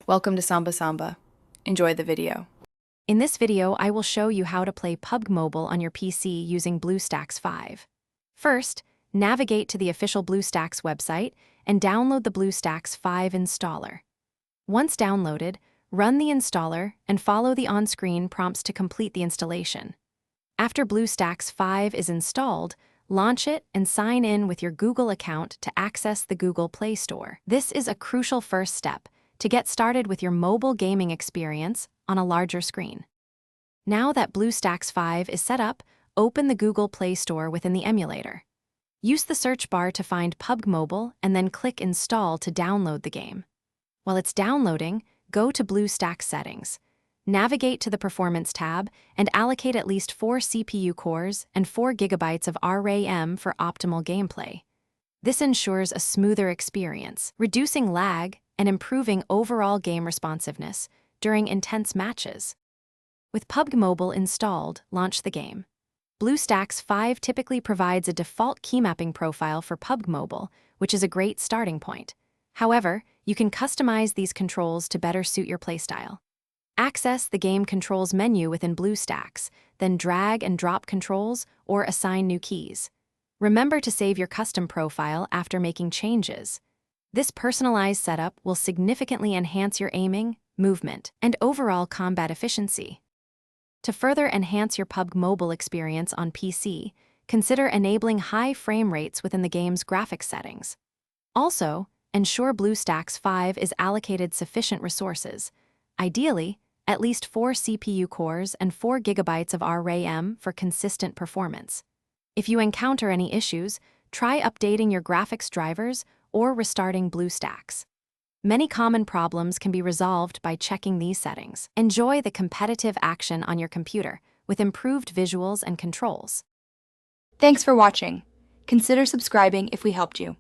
Welcome to Samba Samba. Enjoy the video. In this video, I will show you how to play PUBG Mobile on your PC using Bluestacks 5. First, navigate to the official Bluestacks website and download the Bluestacks 5 installer. Once downloaded, run the installer and follow the on-screen prompts to complete the installation. After Bluestacks 5 is installed, launch it and sign in with your Google account to access the Google Play Store. This is a crucial first step to get started with your mobile gaming experience on a larger screen. Now that Bluestacks 5 is set up, open the Google Play Store within the emulator. Use the search bar to find PUBG Mobile and then click Install to download the game. While it's downloading, go to Bluestacks Settings. Navigate to the Performance tab and allocate at least 4 CPU cores and 4 GB of RAM for optimal gameplay. This ensures a smoother experience, reducing lag and improving overall game responsiveness during intense matches. With PUBG Mobile installed, launch the game. Bluestacks 5 typically provides a default key mapping profile for PUBG Mobile, which is a great starting point. However, you can customize these controls to better suit your playstyle. Access the Game Controls menu within Bluestacks, then drag and drop controls or assign new keys. Remember to save your custom profile after making changes. This personalized setup will significantly enhance your aiming, movement, and overall combat efficiency. To further enhance your PUBG Mobile experience on PC, consider enabling high frame rates within the game's graphics settings. Also, ensure Bluestacks 5 is allocated sufficient resources, ideally, at least 4 CPU cores and 4 GB of RAM for consistent performance. If you encounter any issues, try updating your graphics drivers or restarting Bluestacks. Many common problems can be resolved by checking these settings. Enjoy the competitive action on your computer with improved visuals and controls. Thanks for watching. Consider subscribing if we helped you.